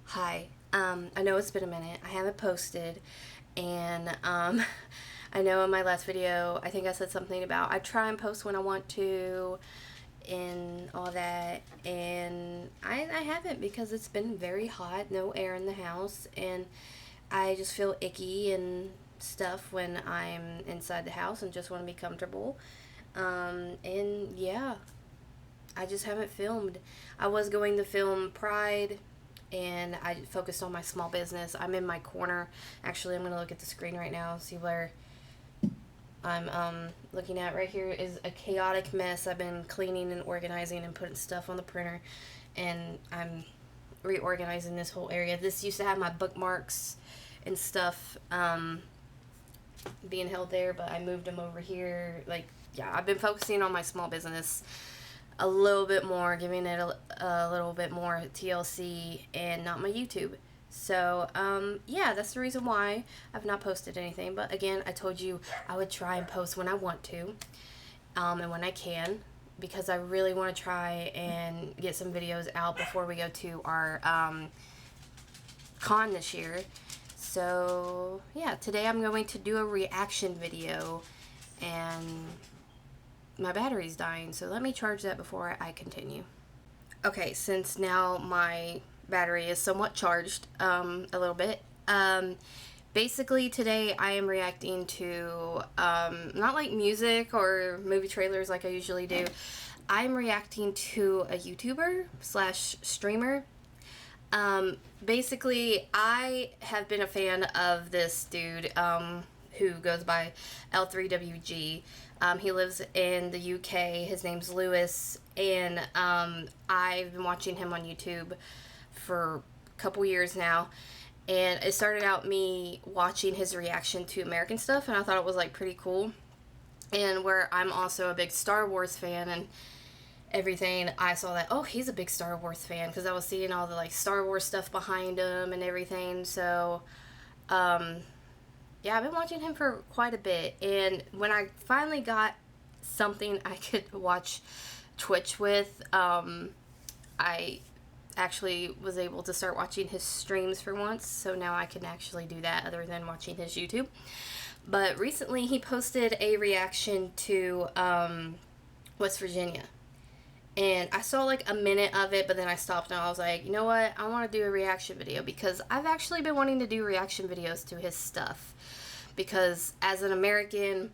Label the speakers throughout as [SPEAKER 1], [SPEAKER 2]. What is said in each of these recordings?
[SPEAKER 1] Hi, I know it's been a minute. I haven't posted, and I know in my last video, I think I said something about I try and post when I want to and all that, and I haven't because it's been very hot, no air in the house, and I just feel icky and stuff when I'm inside the house and just want to be comfortable. And yeah, I just haven't filmed. I was going to film Pride, and I focused on my small business. I'm in my corner. Actually, I'm going to look at the screen right now, see where I'm looking at. Right here is a chaotic mess. I've been cleaning and organizing and putting stuff on the printer, and I'm reorganizing this whole area. This used to have my bookmarks and stuff being held there, but I moved them over here. Like, yeah, I've been focusing on my small business a little bit more, giving it a little bit more TLC, and not my YouTube. So, yeah, that's the reason why I've not posted anything. But again, I told you I would try and post when I want to, and when I can, because I really want to try and get some videos out before we go to our con this year. So, yeah, today I'm going to do a reaction video, and my battery's dying, so let me charge that before I continue. Okay, since now my battery is somewhat charged, a little bit, basically today I am reacting to, not like music or movie trailers like I usually do. I'm reacting to a YouTuber slash streamer. Basically, I have been a fan of this dude, who goes by L3WG. He lives in the UK. His name's Lewis, and I've been watching him on YouTube for a couple years now, and it started out me watching his reaction to American stuff, and I thought it was like pretty cool. And where I'm also a big Star Wars fan and everything, I saw that, oh, he's a big Star Wars fan, because I was seeing all the like Star Wars stuff behind him and everything. So yeah, I've been watching him for quite a bit, and when I finally got something I could watch Twitch with, I actually was able to start watching his streams for once, so now I can actually do that other than watching his YouTube. But recently he posted a reaction to West Virginia, and I saw like a minute of it, but then I stopped and I was like, you know what, I want to do a reaction video, because I've actually been wanting to do reaction videos to his stuff, because as an American,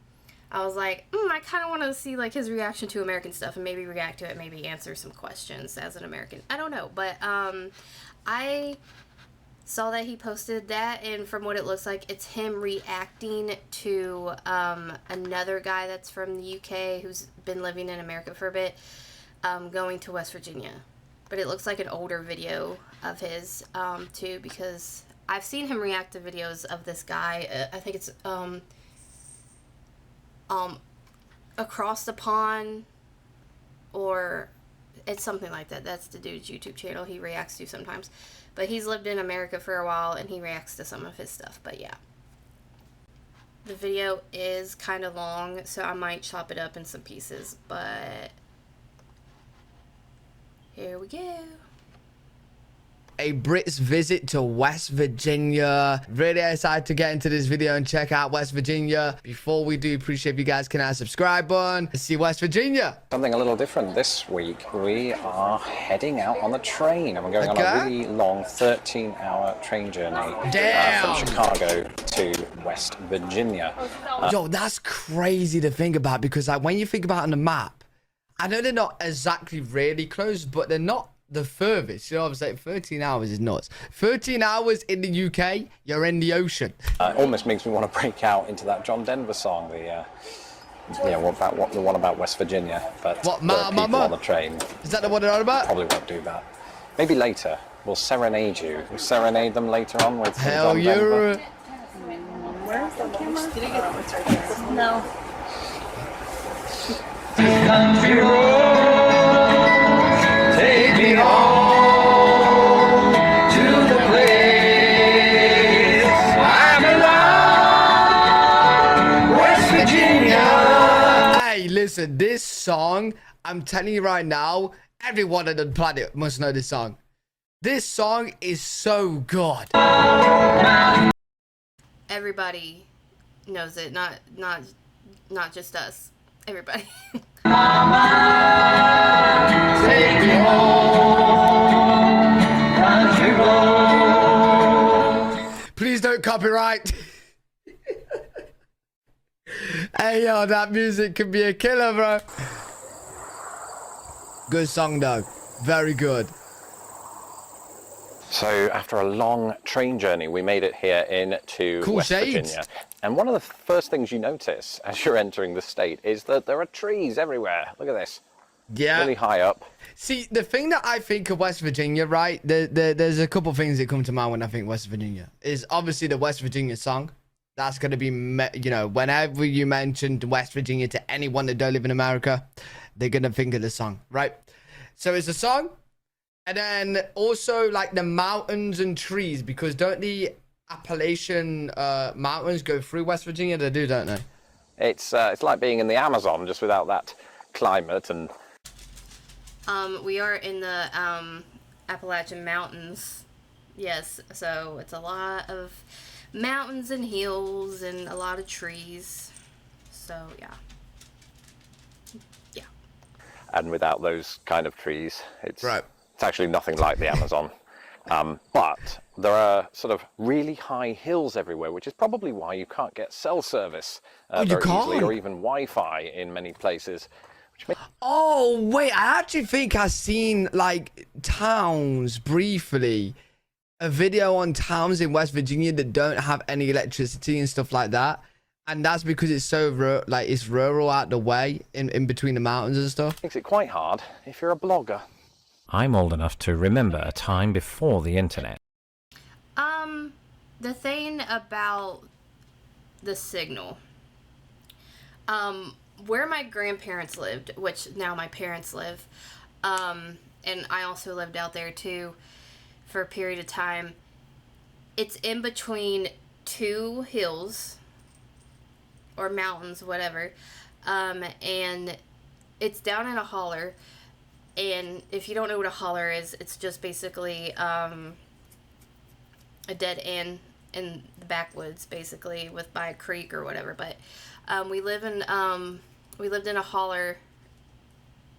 [SPEAKER 1] I was like, I kind of want to see like his reaction to American stuff and maybe react to it, maybe answer some questions as an American. I don't know, but I saw that he posted that, and from what it looks like, it's him reacting to another guy that's from the UK who's been living in America for a bit, going to West Virginia. But it looks like an older video of his too, because I've seen him react to videos of this guy. I think it's Across the Pond, or it's something like that. That's the dude's YouTube channel he reacts to sometimes. But he's lived in America for a while, and he reacts to some of his stuff. But yeah, the video is kind of long, so I might chop it up in some pieces, but here we go.
[SPEAKER 2] A Brit's visit to West Virginia. Really excited to get into this video and check out West Virginia. Before we do, appreciate if you guys can hit that subscribe button to see West Virginia.
[SPEAKER 3] Something a little different this week. We are heading out on the train, and we're going on a really long 13-hour train journey from Chicago to West Virginia.
[SPEAKER 2] Yo, that's crazy to think about, because like when you think about it on the map, I know they're not exactly really close, but they're not the furthest. You know what I'm saying? 13 hours is nuts. 13 hours in the UK, you're in the ocean.
[SPEAKER 3] It almost makes me want to break out into that John Denver song, the one about West Virginia. But
[SPEAKER 2] what,
[SPEAKER 3] people on the train.
[SPEAKER 2] Is that the one they're on about?
[SPEAKER 3] Probably won't do that. Maybe later. We'll serenade you. We'll serenade them later on with
[SPEAKER 2] Hell
[SPEAKER 3] John Denver.
[SPEAKER 4] Where's the camera? Did it get No.
[SPEAKER 5] Country road, take me home to the place I belong, West Virginia.
[SPEAKER 2] Hey, listen, listen, this song, I'm telling you right now, everyone on the planet must know this song. This song is so good.
[SPEAKER 1] Everybody knows it, not just us. Everybody.
[SPEAKER 5] Take me home, country road.
[SPEAKER 2] Please don't copyright. Hey, yo, that music could be a killer, bro. Good song, though. Very good.
[SPEAKER 3] So after a long train journey, we made it here into West Virginia. And one of the first things you notice as you're entering the state is that there are trees everywhere. Look at this.
[SPEAKER 2] Yeah.
[SPEAKER 3] Really high up.
[SPEAKER 2] See, the thing that I think of West Virginia, right? There's a couple things that come to mind when I think West Virginia. Is obviously the West Virginia song. That's going to be, you know, whenever you mention West Virginia to anyone that don't live in America, they're going to think of the song, right? So it's a song. And then also like the mountains and trees, because don't the Appalachian mountains go through West Virginia? They do, don't they?
[SPEAKER 3] It's like being in the Amazon, just without that climate. And
[SPEAKER 1] We are in the Appalachian Mountains. Yes, so it's a lot of mountains and hills and a lot of trees. So yeah.
[SPEAKER 3] And without those kind of trees, it's
[SPEAKER 2] right.
[SPEAKER 3] It's actually nothing like the Amazon. But there are sort of really high hills everywhere, which is probably why you can't get cell service very easily, or even Wi-Fi in many places.
[SPEAKER 2] Oh, wait, I actually think I've seen like towns briefly. A video on towns in West Virginia that don't have any electricity and stuff like that. And that's because it's so it's rural out the way in between the mountains and stuff.
[SPEAKER 3] Makes it quite hard if you're a blogger.
[SPEAKER 6] I'm old enough to remember a time before the internet.
[SPEAKER 1] The thing about the signal, where my grandparents lived, which now my parents live, and I also lived out there too for a period of time, it's in between two hills or mountains, whatever, and it's down in a holler. And if you don't know what a holler is, it's just basically a dead end in the backwoods, basically, by a creek or whatever. But we lived in a holler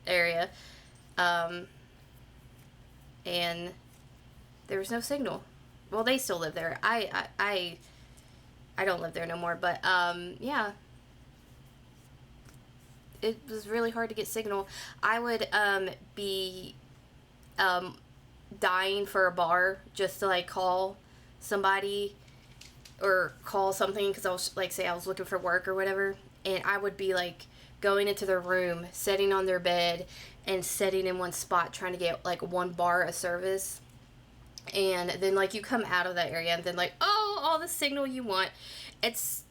[SPEAKER 1] area, and there was no signal. Well, they still live there. I don't live there no more. But yeah. It was really hard to get signal. I would be dying for a bar just to like call somebody or call something, because I was like, say I was looking for work or whatever, and I would be like going into their room, sitting on their bed and sitting in one spot trying to get like one bar of service. And then like you come out of that area and then like, oh, all the signal you want. It's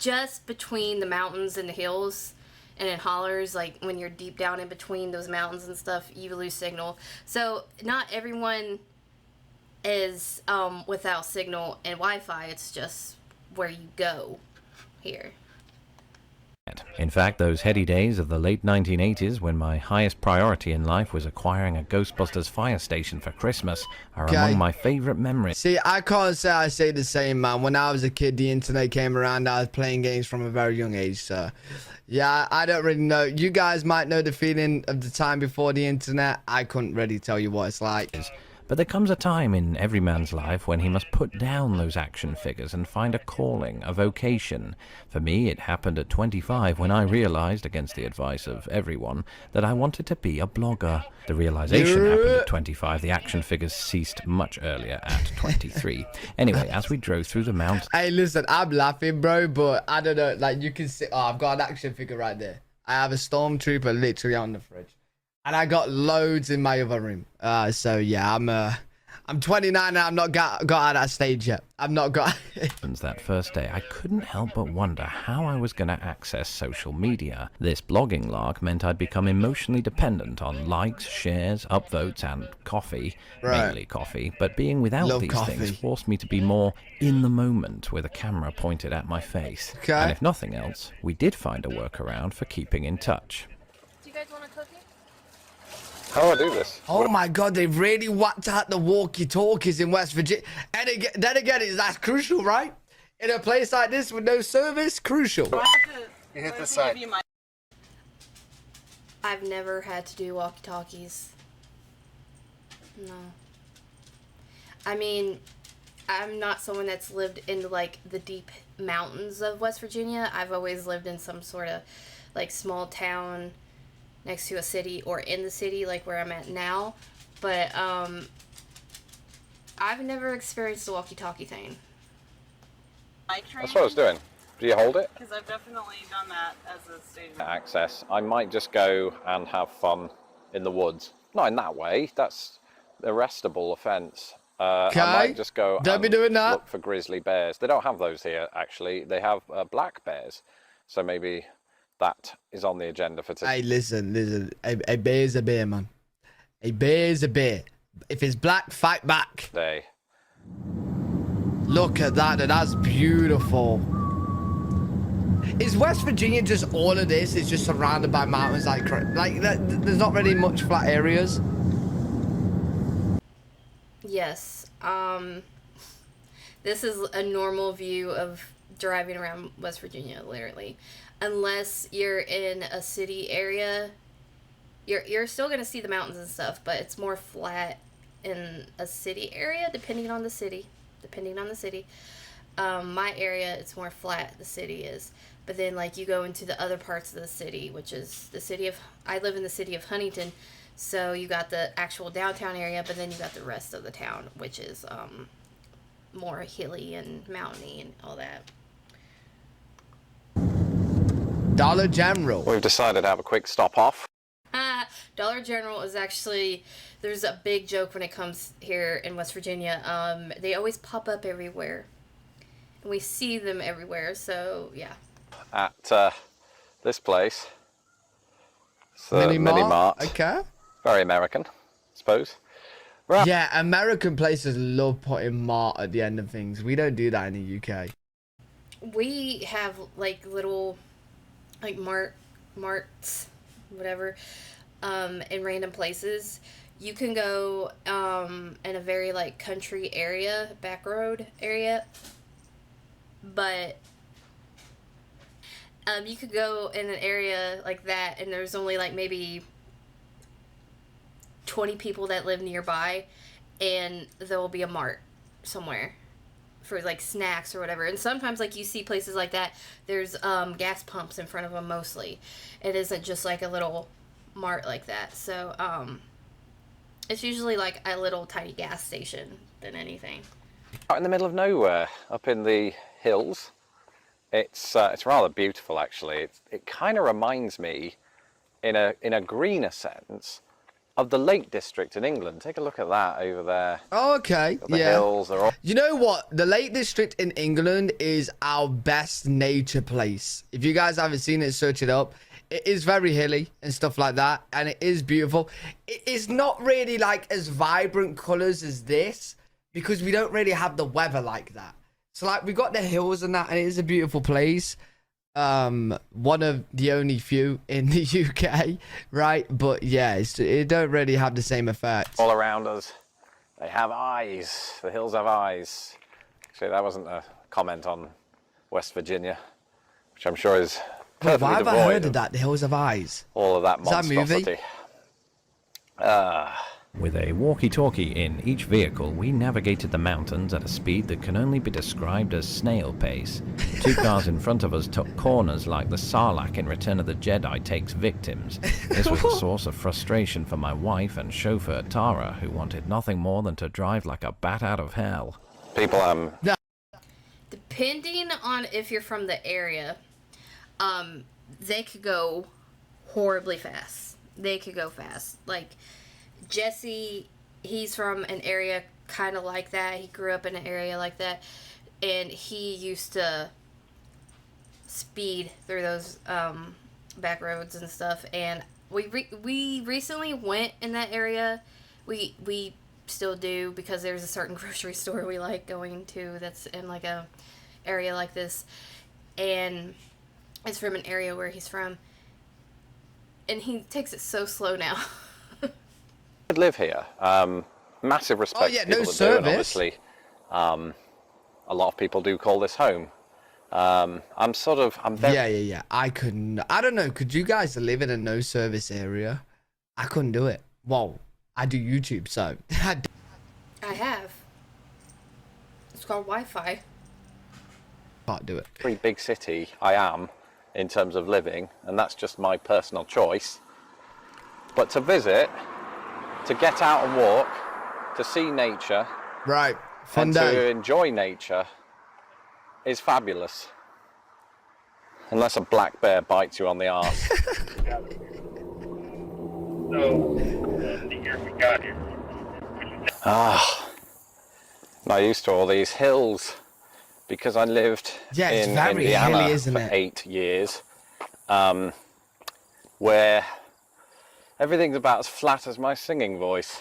[SPEAKER 1] just between the mountains and the hills. And in hollers, like when you're deep down in between those mountains and stuff, you lose signal. So not everyone is without signal and Wi-Fi. It's just where you go here.
[SPEAKER 6] In fact, those heady days of the late 1980s, when my highest priority in life was acquiring a Ghostbusters fire station for Christmas, are among my favorite memories.
[SPEAKER 2] See, I can't say I say the same, man. When I was a kid, the internet came around. I was playing games from a very young age, so yeah, I don't really know. You guys might know the feeling of the time before the internet. I couldn't really tell you what it's like.
[SPEAKER 6] But there comes a time in every man's life when he must put down those action figures and find a calling, a vocation. For me, it happened at 25 when I realized, against the advice of everyone, that I wanted to be a blogger. The realization happened at 25. The action figures ceased much earlier at 23. Anyway, as we drove through the mountains...
[SPEAKER 2] Hey, listen, I'm laughing, bro, but I don't know. Like, you can see... Oh, I've got an action figure right there. I have a stormtrooper literally on the fridge. And I got loads in my other room. So yeah, I'm I'm 29 and I've not got out of that stage yet. I've not got...
[SPEAKER 6] That first day, I couldn't help but wonder how I was going to access social media. This blogging lark meant I'd become emotionally dependent on likes, shares, upvotes, and coffee.
[SPEAKER 2] Right.
[SPEAKER 6] Mainly coffee, but being without
[SPEAKER 2] Love
[SPEAKER 6] these
[SPEAKER 2] coffee.
[SPEAKER 6] things forced me to be more in the moment with a camera pointed at my face.
[SPEAKER 2] Okay.
[SPEAKER 6] And if nothing else, we did find a workaround for keeping in touch.
[SPEAKER 1] Do you guys want a cookie?
[SPEAKER 3] How do I do this?
[SPEAKER 2] Oh my God, they've really whacked out the walkie-talkies in West Virginia. And again, then again, that's crucial, right? In a place like this with no service, crucial.
[SPEAKER 4] You hit the side.
[SPEAKER 1] I've never had to do walkie-talkies. No. I mean, I'm not someone that's lived in, like, the deep mountains of West Virginia. I've always lived in some sort of, like, small town next to a city or in the city, like where I'm at now. But, I've never experienced the walkie-talkie thing.
[SPEAKER 3] That's what I was doing. Do you hold it?
[SPEAKER 4] Because I've definitely done that as a stage.
[SPEAKER 3] Access. I might just go and have fun in the woods. Not in that way. That's arrestable offence. I might just go
[SPEAKER 2] Don't be
[SPEAKER 3] and
[SPEAKER 2] doing that.
[SPEAKER 3] look for grizzly bears. They don't have those here, actually. They have black bears. So maybe that is on the agenda for today.
[SPEAKER 2] Hey, listen. A bear is a bear, man. A bear is a bear. If it's black, fight back. Look at that. That's beautiful. Is West Virginia just all of this? It's just surrounded by mountains like there's not really much flat areas?
[SPEAKER 1] Yes. This is a normal view of driving around West Virginia, literally. Unless you're in a city area, you're still going to see the mountains and stuff, but it's more flat in a city area, depending on the city. My area, it's more flat, the city is. But then, like, you go into the other parts of the city, which is the city of... I live in the city of Huntington, so you got the actual downtown area, but then you got the rest of the town, which is more hilly and mountainy and all that.
[SPEAKER 2] Dollar General.
[SPEAKER 3] We've decided to have a quick stop off.
[SPEAKER 1] Dollar General is actually... There's a big joke when it comes here in West Virginia. They always pop up everywhere. And we see them everywhere, so yeah.
[SPEAKER 3] At this place. It's
[SPEAKER 2] Mini Mart.
[SPEAKER 3] Mart.
[SPEAKER 2] Okay.
[SPEAKER 3] Very American, I suppose.
[SPEAKER 2] Yeah, American places love putting Mart at the end of things. We don't do that in the UK.
[SPEAKER 1] We have, like, little, like, marts, whatever, in random places. You can go in a very, like, country area, back road area, but you could go in an area like that and there's only, like, maybe 20 people that live nearby, and there will be a mart somewhere for, like, snacks or whatever. And sometimes, like, you see places like that, there's gas pumps in front of them mostly. It isn't just, like, a little mart like that. So it's usually, like, a little tiny gas station than anything.
[SPEAKER 3] Out in the middle of nowhere, up in the hills. It's rather beautiful, actually. It kind of reminds me, in a greener sense, of the Lake District in England. Take a look at that over there.
[SPEAKER 2] Oh, okay.
[SPEAKER 3] The hills are all...
[SPEAKER 2] You know what? The Lake District in England is our best nature place. If you guys haven't seen it, search it up. It is very hilly and stuff like that, and it is beautiful. It is not really, like, as vibrant colors as this, because we don't really have the weather like that. So, like, we got the hills and that, and it is a beautiful place. One of the only few in the UK, right? But yeah, it don't really have the same effect.
[SPEAKER 3] All around us, they have eyes. The hills have eyes. Actually, that wasn't a comment on West Virginia, which I'm sure is perfectly
[SPEAKER 2] Why have
[SPEAKER 3] devoid
[SPEAKER 2] I heard of that? The hills have eyes.
[SPEAKER 3] All of that
[SPEAKER 2] Is that a movie?
[SPEAKER 3] monstrosity.
[SPEAKER 6] With a walkie-talkie in each vehicle, we navigated the mountains at a speed that can only be described as snail pace. Two cars in front of us took corners like the Sarlacc in Return of the Jedi takes victims. This was a source of frustration for my wife and chauffeur Tara, who wanted nothing more than to drive like a bat out of hell.
[SPEAKER 3] People,
[SPEAKER 1] Depending on if you're from the area, they could go horribly fast. They could go fast. Like, Jesse, he's from an area kind of like that. He grew up in an area like that, and he used to speed through those back roads and stuff. And we recently went in that area. We still do, because there's a certain grocery store we like going to that's in like a area like this, and it's from an area where he's from, and he takes it so slow now.
[SPEAKER 3] Live here. Massive respect.
[SPEAKER 2] Oh yeah,
[SPEAKER 3] to people
[SPEAKER 2] no
[SPEAKER 3] that do, and
[SPEAKER 2] service.
[SPEAKER 3] obviously, a lot of people do call this home. I'm very
[SPEAKER 2] Yeah. I couldn't. I don't know. Could you guys live in a no service area? I couldn't do it. Well, I do YouTube, so
[SPEAKER 1] I have. It's called Wi-Fi.
[SPEAKER 2] can't do it.
[SPEAKER 3] very big city I am in terms of living, and that's just my personal choice. But to visit, to get out and walk, to see nature,
[SPEAKER 2] Right. Fun
[SPEAKER 3] and
[SPEAKER 2] day.
[SPEAKER 3] to enjoy nature is fabulous. Unless a black bear bites you on the arse. Not used to all these hills, because I lived
[SPEAKER 2] Yeah, it's
[SPEAKER 3] in
[SPEAKER 2] very
[SPEAKER 3] Indiana
[SPEAKER 2] hilly, isn't
[SPEAKER 3] for
[SPEAKER 2] it?
[SPEAKER 3] 8 years, where everything's about as flat as my singing voice.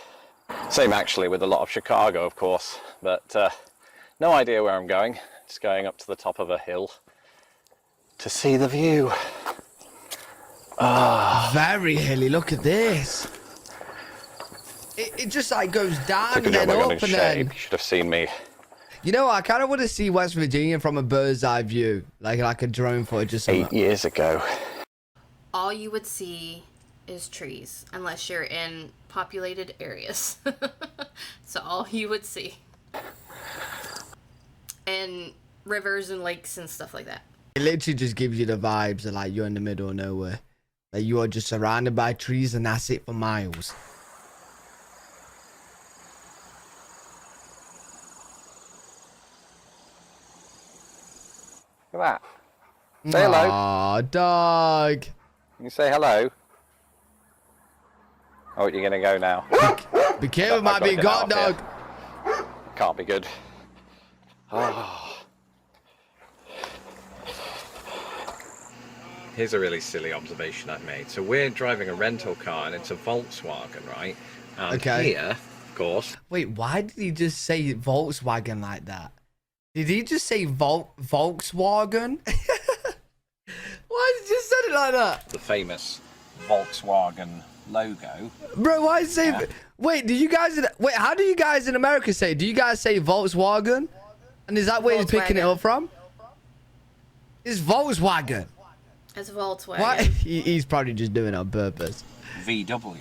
[SPEAKER 3] Same actually with a lot of Chicago, of course, but no idea where I'm going. Just going up to the top of a hill to see the view.
[SPEAKER 2] Very hilly. Look at this. It just like goes down
[SPEAKER 3] Took a
[SPEAKER 2] and
[SPEAKER 3] job
[SPEAKER 2] then
[SPEAKER 3] I got
[SPEAKER 2] up
[SPEAKER 3] in
[SPEAKER 2] and
[SPEAKER 3] shape.
[SPEAKER 2] then.
[SPEAKER 3] You should have seen me.
[SPEAKER 2] You know, I kind of want to see West Virginia from a bird's eye view, like a drone footage or something.
[SPEAKER 3] 8 years ago.
[SPEAKER 1] All you would see is trees, unless you're in populated areas. So all you would see. And rivers and lakes and stuff like that.
[SPEAKER 2] It literally just gives you the vibes of like you're in the middle of nowhere. Like you are just surrounded by trees and that's it for miles.
[SPEAKER 3] Look at that. Say hello.
[SPEAKER 2] Aw, dog.
[SPEAKER 3] Can you say hello? Oh, you're going to go now.
[SPEAKER 2] Be careful,
[SPEAKER 3] I've
[SPEAKER 2] might
[SPEAKER 3] gotta
[SPEAKER 2] be a
[SPEAKER 3] get
[SPEAKER 2] god
[SPEAKER 3] out of
[SPEAKER 2] dog.
[SPEAKER 3] Can't be good. Here's a really silly observation I've made. So we're driving a rental car and it's a Volkswagen, right? And
[SPEAKER 2] Okay.
[SPEAKER 3] here, of course,
[SPEAKER 2] Wait, why did he just say Volkswagen like that? Did he just say Volkswagen? Why did he just say it like that?
[SPEAKER 3] the famous Volkswagen logo.
[SPEAKER 2] Bro, why is it say...
[SPEAKER 3] Yeah.
[SPEAKER 2] Wait, wait, how do you guys in America say? Do you guys say Volkswagen? And is that where he's picking it
[SPEAKER 1] Volkswagen.
[SPEAKER 2] up from? It's Volkswagen.
[SPEAKER 1] It's Volkswagen.
[SPEAKER 2] Why? He's probably just doing it on purpose.
[SPEAKER 3] VW.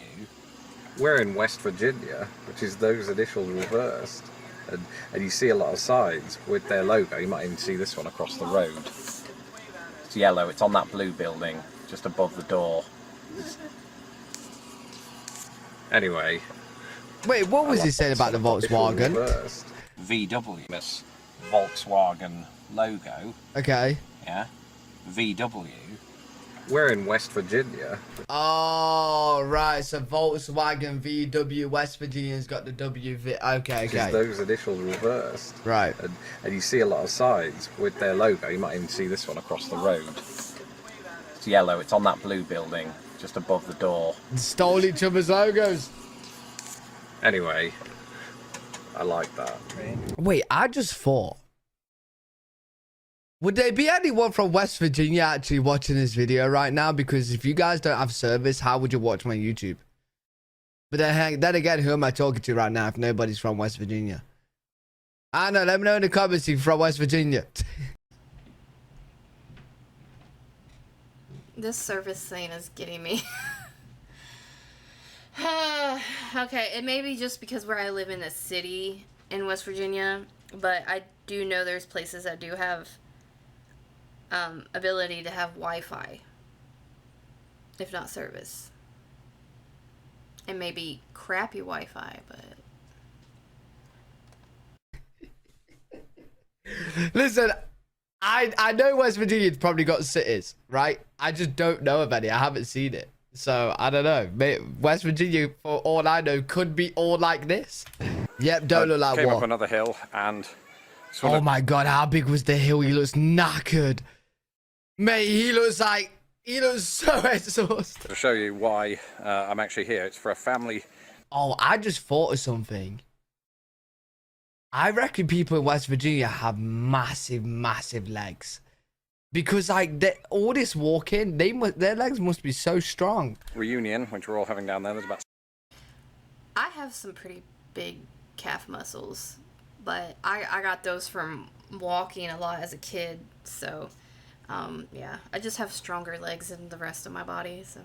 [SPEAKER 3] We're in West Virginia, which is those initials reversed. And you see a lot of signs with their logo. You might even see this one across the road. It's yellow. It's on that blue building just above the door. Anyway.
[SPEAKER 2] Wait, what was he saying about the Volkswagen?
[SPEAKER 3] VW. This Volkswagen logo.
[SPEAKER 2] Okay.
[SPEAKER 3] Yeah. VW. We're in West Virginia.
[SPEAKER 2] Oh, right. So Volkswagen VW West Virginia's got the WV. Okay,
[SPEAKER 3] Which is
[SPEAKER 2] okay.
[SPEAKER 3] those initials reversed.
[SPEAKER 2] Right.
[SPEAKER 3] And you see a lot of signs with their logo. You might even see this one across the road. It's yellow. It's on that blue building just above the door.
[SPEAKER 2] Stole each other's logos.
[SPEAKER 3] Anyway, I like that.
[SPEAKER 2] Wait, I just thought. Would there be anyone from West Virginia actually watching this video right now? Because if you guys don't have service, how would you watch my YouTube? But then again, who am I talking to right now if nobody's from West Virginia? I know, let me know in the comments if you're from West Virginia.
[SPEAKER 1] This service thing is getting me. Okay, it may be just because where I live in a city in West Virginia, but I do know there's places that do have ability to have Wi-Fi, if not service. It may be crappy Wi-Fi, but
[SPEAKER 2] Listen, I know West Virginia's probably got cities, right? I just don't know of any. I haven't seen it. So, I don't know. West Virginia, for all I know, could be all like this. Yep, don't look like
[SPEAKER 3] came
[SPEAKER 2] what?
[SPEAKER 3] up another hill and...
[SPEAKER 2] Oh my god, how big was the hill? He looks knackered. Mate, he looks so exhausted.
[SPEAKER 3] To show you why I'm actually here, it's for a family.
[SPEAKER 2] Oh, I just thought of something. I reckon people in West Virginia have massive, massive legs. Because, like, all this walking, their legs must be so strong.
[SPEAKER 3] Reunion, which we're all having down there, there's about...
[SPEAKER 1] I have some pretty big calf muscles, but I got those from walking a lot as a kid, so yeah, I just have stronger legs than the rest of my body. So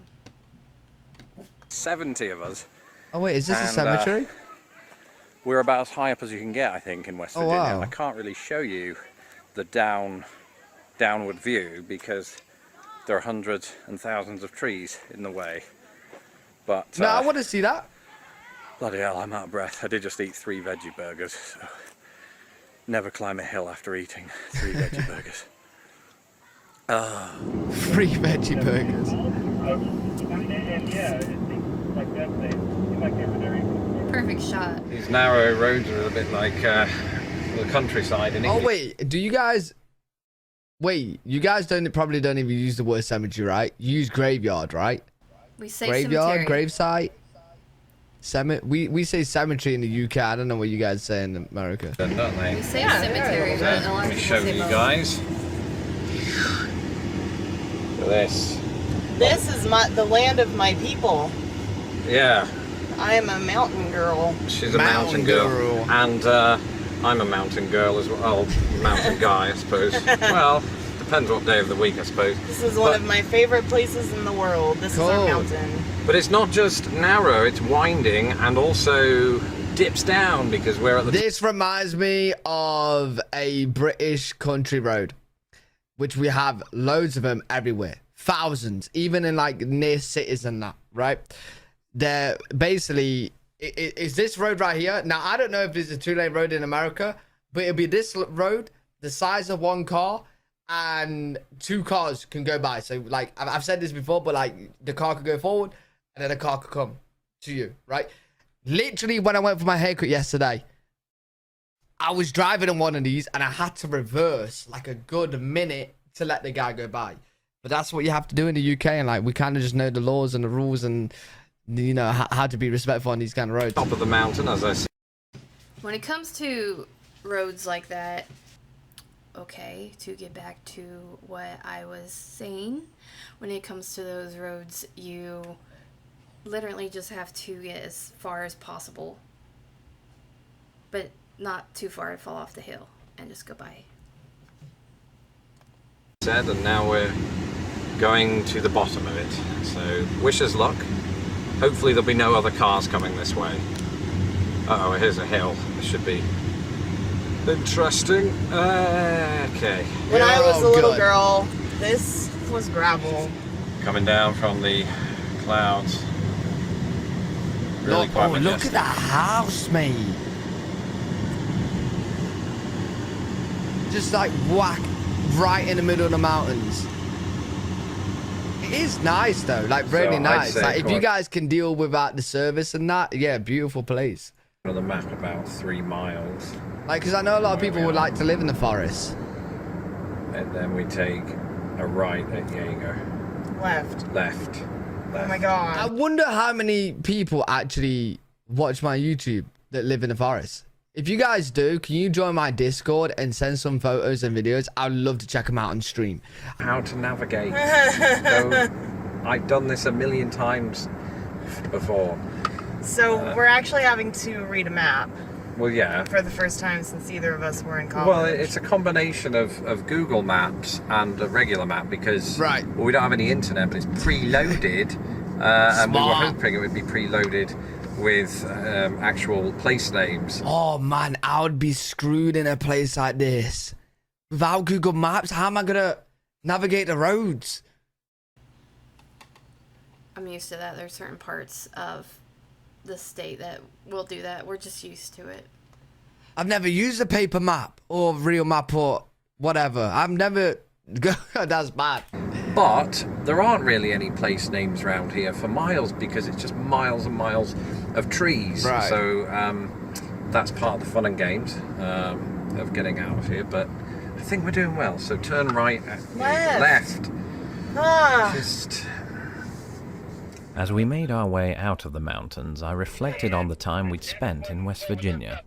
[SPEAKER 3] 70 of us.
[SPEAKER 2] Oh wait, is this a cemetery?
[SPEAKER 3] We're about as high up as you can get, I think, in West Virginia.
[SPEAKER 2] Wow.
[SPEAKER 3] I can't really show you the downward view because there are hundreds and thousands of trees in the way. But
[SPEAKER 2] No, I want to see that.
[SPEAKER 3] bloody hell, I'm out of breath. I did just eat 3 veggie burgers. So never climb a hill after eating 3 veggie burgers.
[SPEAKER 2] 3 veggie burgers.
[SPEAKER 1] perfect shot.
[SPEAKER 3] These narrow roads are a bit like the countryside in England.
[SPEAKER 2] Oh wait, do you guys? Wait, you guys probably don't even use the word cemetery, right? You use graveyard, right?
[SPEAKER 1] We say
[SPEAKER 2] Graveyard,
[SPEAKER 1] cemetery.
[SPEAKER 2] gravesite. We say cemetery in the UK. I don't know what you guys say in America.
[SPEAKER 3] Don't they?
[SPEAKER 1] We say cemetery, but a lot
[SPEAKER 3] Let
[SPEAKER 1] of
[SPEAKER 3] me
[SPEAKER 1] people
[SPEAKER 3] show
[SPEAKER 1] say
[SPEAKER 3] you
[SPEAKER 1] both.
[SPEAKER 3] guys. Look at this.
[SPEAKER 4] This is the land of my people.
[SPEAKER 3] Yeah,
[SPEAKER 4] I am a mountain girl.
[SPEAKER 3] she's a
[SPEAKER 2] Mountain
[SPEAKER 3] mountain girl.
[SPEAKER 2] girl.
[SPEAKER 3] And I'm a mountain girl as well. Oh, mountain guy, I suppose. Well, depends what day of the week, I suppose.
[SPEAKER 4] This is one of my favorite places in the world. This is our
[SPEAKER 2] Cool.
[SPEAKER 4] mountain.
[SPEAKER 3] But it's not just narrow, it's winding and also dips down because we're at the
[SPEAKER 2] This reminds me of a British country road, which we have loads of them everywhere, thousands, even in like near cities and that, right? They're basically, is this road right here? Now, I don't know if it's a 2-lane road in America, but it'll be this road, the size of 1 car, and 2 cars can go by. So, like, I've said this before, but like, the car could go forward, and then the car could come to you, right? Literally, when I went for my haircut yesterday, I was driving on one of these, and I had to reverse like a good minute to let the guy go by. But that's what you have to do in the UK, and like, we kind of just know the laws and the rules and, you know, how to be respectful on these kind of roads.
[SPEAKER 3] top of the mountain, as I said.
[SPEAKER 1] When it comes to roads like that, okay, to get back to what I was saying, when it comes to those roads, you literally just have to get as far as possible, but not too far to fall off the hill and just go by.
[SPEAKER 3] And now we're going to the bottom of it. So wish us luck. Hopefully there'll be no other cars coming this way. Uh-oh, here's a hill. This should be interesting. Okay.
[SPEAKER 4] When I was a
[SPEAKER 2] Oh,
[SPEAKER 4] little
[SPEAKER 2] good.
[SPEAKER 4] girl, this was gravel.
[SPEAKER 3] Coming down from the clouds. Really quite
[SPEAKER 2] look at
[SPEAKER 3] majestic.
[SPEAKER 2] that house, mate. Just like whack right in the middle of the mountains. It is nice though, like really
[SPEAKER 3] So I'd
[SPEAKER 2] nice.
[SPEAKER 3] say
[SPEAKER 2] Like if you
[SPEAKER 3] quite-
[SPEAKER 2] guys can deal without the service and that, yeah, beautiful place.
[SPEAKER 3] On the map about 3 miles.
[SPEAKER 2] Like, because I know a lot of people would like to live in the forest.
[SPEAKER 3] And then we take a right at Jaeger.
[SPEAKER 4] Left.
[SPEAKER 3] Left.
[SPEAKER 4] Oh my
[SPEAKER 2] I
[SPEAKER 4] god.
[SPEAKER 2] wonder how many people actually watch my YouTube that live in the forest. If you guys do, can you join my Discord and send some photos and videos? I'd love to check them out on stream.
[SPEAKER 3] How to navigate. So, I've done this a million times before.
[SPEAKER 4] So we're actually having to read a map
[SPEAKER 3] Well, yeah.
[SPEAKER 4] for the first time since either of us were in college.
[SPEAKER 3] Well, it's a combination of Google Maps and a regular map because
[SPEAKER 2] Right.
[SPEAKER 3] well, we don't have any internet, but it's preloaded, and we were
[SPEAKER 2] Smart.
[SPEAKER 3] hoping it would be preloaded with actual place names.
[SPEAKER 2] Oh man, I would be screwed in a place like this. Without Google Maps, how am I gonna navigate the roads?
[SPEAKER 1] I'm used to that. There's certain parts of the state that will do that. We're just used to it.
[SPEAKER 2] I've never used a paper map or real map or whatever. I've never... That's bad.
[SPEAKER 3] But there aren't really any place names around here for miles because it's just miles and miles of trees.
[SPEAKER 2] Right.
[SPEAKER 3] So
[SPEAKER 6] that's part of the fun and games of getting out of here, but I think we're doing well. So turn right, left. Just... As we made our way out of the mountains, I reflected on the time we'd spent in West Virginia.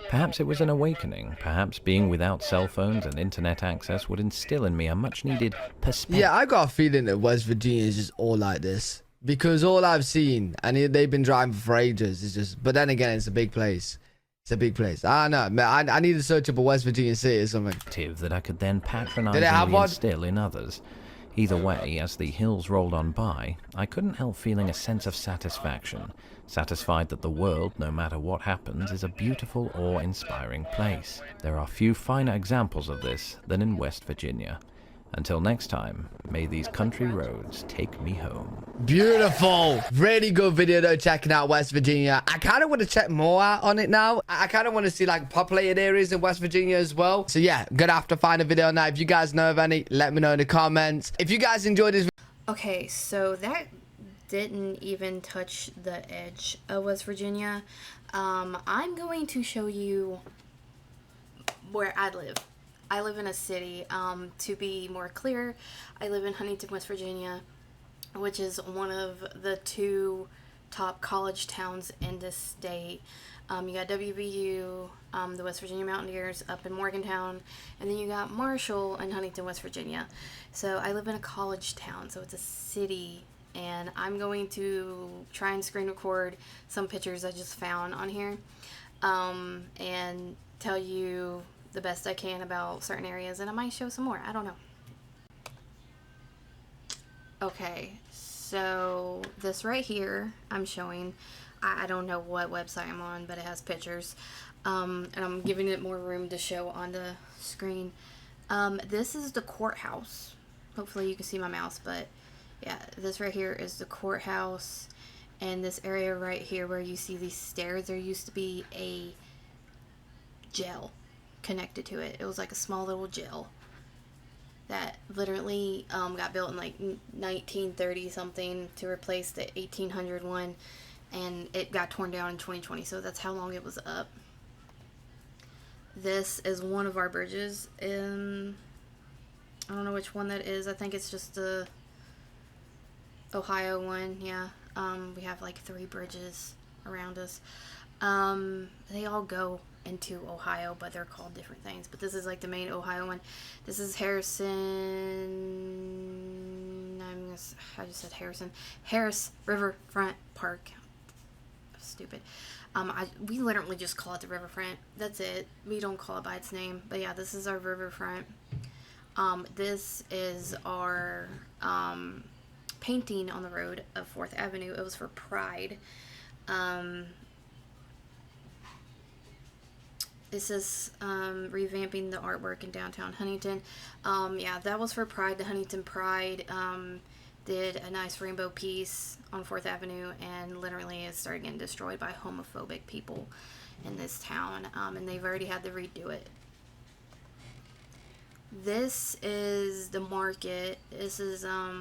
[SPEAKER 6] Perhaps it was an awakening. Perhaps being without cell phones and internet access would instill in me a much-needed perspective.
[SPEAKER 2] Yeah, I got a feeling that West Virginia is just all like this. Because all I've seen, and they've been driving for ages, is just... But then again, it's a big place. It's a big place. I don't know. I need to search up a West Virginia city or something.
[SPEAKER 6] That I could then patronizingly instill in others. Either way, as the hills rolled on by, I couldn't help feeling a sense of satisfaction, satisfied that the world, no matter what happens, is a beautiful, awe-inspiring place. There are few finer examples of this than in West Virginia. Until next time, may these country roads take me home.
[SPEAKER 2] Beautiful. Really good video though, checking out West Virginia. I kind of want to check more out on it now. I kind of want to see like populated areas in West Virginia as well. So yeah, gonna have to find a video on that. If you guys know of any, let me know in the comments. If you guys enjoyed this video.
[SPEAKER 1] Okay, so that didn't even touch the edge of West Virginia. I'm going to show you where I live. I live in a city. To be more clear, I live in Huntington, West Virginia, which is one of the 2 top college towns in this state. You got WVU, the West Virginia Mountaineers up in Morgantown, and then you got Marshall in Huntington, West Virginia. So I live in a college town, so it's a city, and I'm going to try and screen record some pictures I just found on here, and tell you the best I can about certain areas, and I might show some more. I don't know. Okay, so this right here I'm showing, I don't know what website I'm on, but it has pictures, and I'm giving it more room to show on the screen. This is the courthouse. Hopefully you can see my mouse, but yeah, this right here is the courthouse, and this area right here where you see these stairs, there used to be a jail connected to it. It was like a small little jail that literally got built in like 1930 something to replace the 1800 one, and it got torn down in 2020, so that's how long it was up. This is one of our bridges in, I don't know which one that is. I think it's just the Ohio one. Yeah, we have like 3 bridges around us. They all go into Ohio, but they're called different things. But this is like the main Ohio one. This is Harrison. I just said Harrison. Harris Riverfront Park. Stupid. We literally just call it the Riverfront. That's it. We don't call it by its name. But yeah, this is our Riverfront. This is our painting on the road of 4th Avenue. It was for Pride. This is revamping the artwork in downtown Huntington. Yeah, that was for Pride. The Huntington Pride did a nice rainbow piece on 4th Avenue, and literally it started getting destroyed by homophobic people in this town, and they've already had to redo it. This is the market. This is a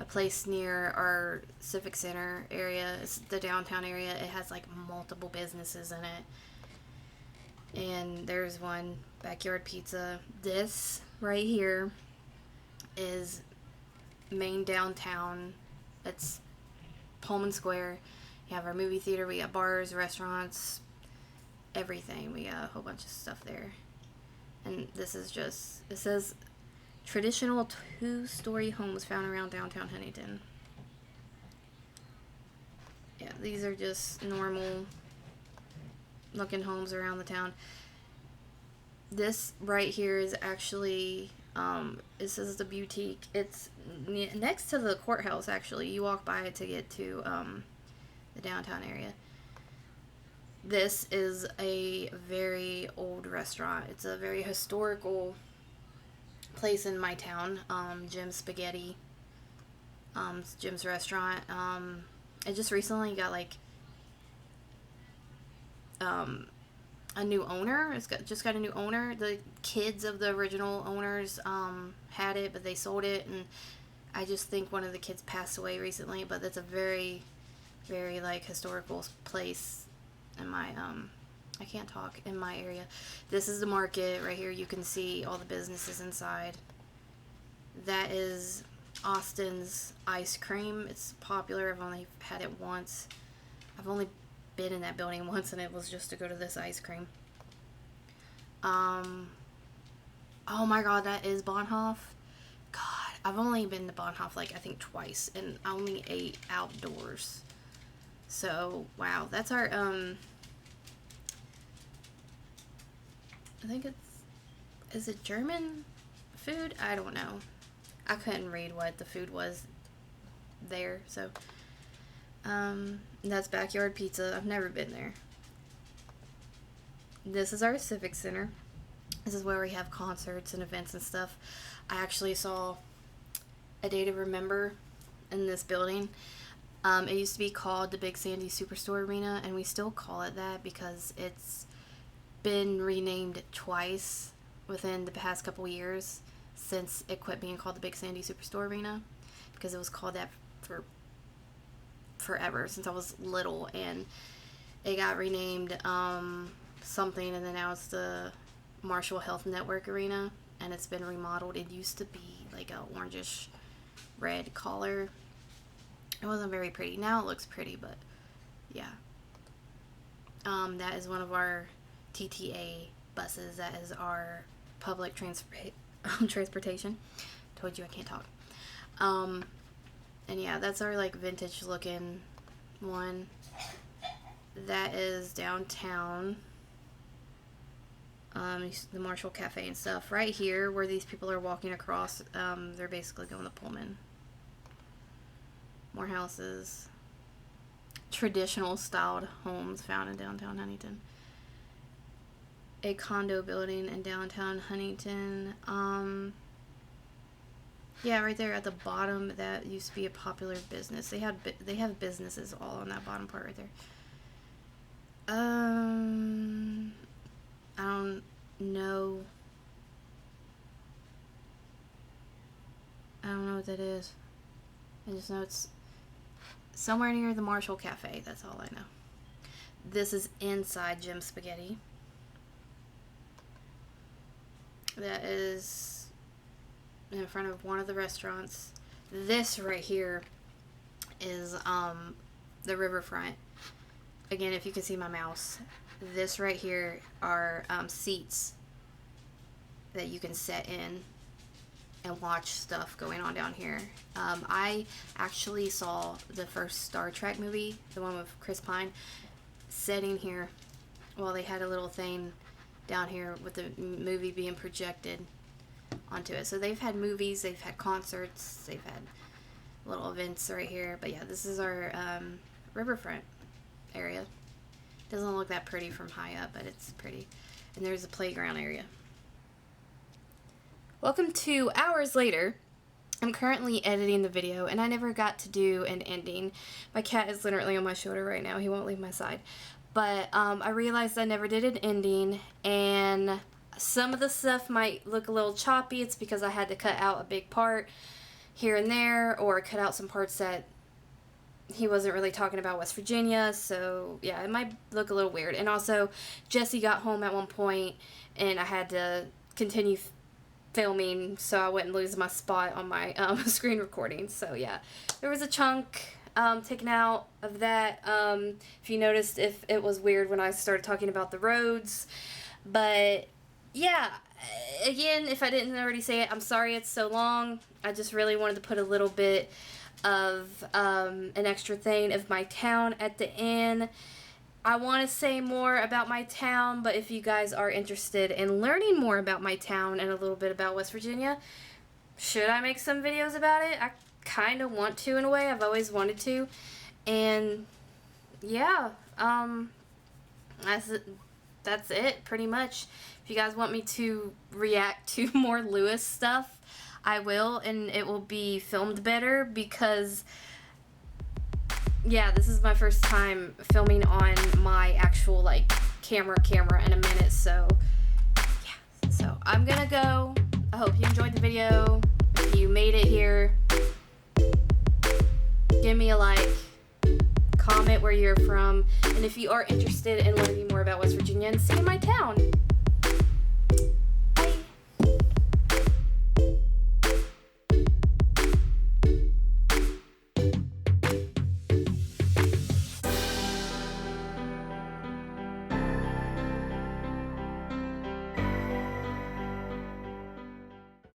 [SPEAKER 1] place near our Civic Center area. It's the downtown area. It has like multiple businesses in it. And there's one, Backyard Pizza. This right here is main downtown. It's Pullman Square. You have our movie theater. We got bars, restaurants, everything. We got a whole bunch of stuff there. And this is just, it says traditional 2-story homes found around downtown Huntington. Yeah, these are just normal looking homes around the town. This right here is actually this is the boutique. It's next to the courthouse. Actually, you walk by it to get to the downtown area. This is a very old restaurant. It's a very historical place in my town. Jim's Spaghetti. It's Jim's restaurant. It just recently got like a new owner. It's just got a new owner. The kids of the original owners had it, but they sold it, and I just think one of the kids passed away recently. But it's a very, very like historical place in my I can't talk in my area. This is the market right here. You can see all the businesses inside. That is Austin's ice cream. It's popular. I've only had it once. I've only been in that building once, and it was just to go to this ice cream. Oh my god, that is Bonhoff. God, I've only been to Bonhoff like I think twice, and I only ate outdoors. So wow, that's our I think is it German food? I don't know. I couldn't read what the food was there, so that's Backyard Pizza. I've never been there. This is our Civic Center. This is where we have concerts and events and stuff. I actually saw A Day to Remember in this building. It used to be called the Big Sandy Superstore Arena, and we still call it that because it's been renamed twice within the past couple years since it quit being called the Big Sandy Superstore Arena, because it was called that for forever, since I was little, and it got renamed something, and then now it's the Marshall Health Network Arena, and it's been remodeled. It used to be like a orangish red color. It wasn't very pretty. Now it looks pretty, but yeah. That is one of our TTA buses. That is our public transportation. Told you I can't talk. And yeah, that's our like vintage looking one. That is downtown. The Marshall Cafe and stuff. Right here, where these people are walking across, they're basically going to Pullman. More houses. Traditional styled homes found in downtown Huntington. A condo building in downtown Huntington. Yeah, right there at the bottom, that used to be a popular business. They have businesses all on that bottom part right there. I don't know. I don't know what that is. I just know it's somewhere near the Marshall Cafe. That's all I know. This is inside Jim Spaghetti. That is in front of one of the restaurants. This right here is the riverfront. Again, if you can see my mouse, this right here are seats that you can sit in and watch stuff going on down here. I actually saw the first Star Trek movie, the one with Chris Pine, sitting here while they had a little thing down here with the movie being projected onto it. So they've had movies, they've had concerts, they've had little events right here. But yeah, this is our riverfront area. Doesn't look that pretty from high up, but it's pretty. And there's a playground area. Welcome to hours later. I'm currently editing the video, and I never got to do an ending. My cat is literally on my shoulder right now. He won't leave my side. But I realized I never did an ending, and some of the stuff might look a little choppy. It's because I had to cut out a big part here and there, or cut out some parts that he wasn't really talking about West Virginia. So yeah, it might look a little weird. And also, Jesse got home at one point, and I had to continue filming so I wouldn't lose my spot on my screen recording. So yeah, there was a chunk taken out of that. If you noticed, if it was weird when I started talking about the roads. But yeah, again, if I didn't already say it, I'm sorry it's so long. I just really wanted to put a little bit of an extra thing of my town at the end. I want to say more about my town, but if you guys are interested in learning more about my town and a little bit about West Virginia, should I make some videos about it? I kind of want to in a way. I've always wanted to. And yeah, that's it pretty much. If you guys want me to react to more Lewis stuff, I will, and it will be filmed better because yeah, this is my first time filming on my actual like camera in a minute. So yeah, so I'm gonna go. I hope you enjoyed the video. If you made it here, give me a like, comment where you're from. And if you are interested in learning more about West Virginia and seeing my town,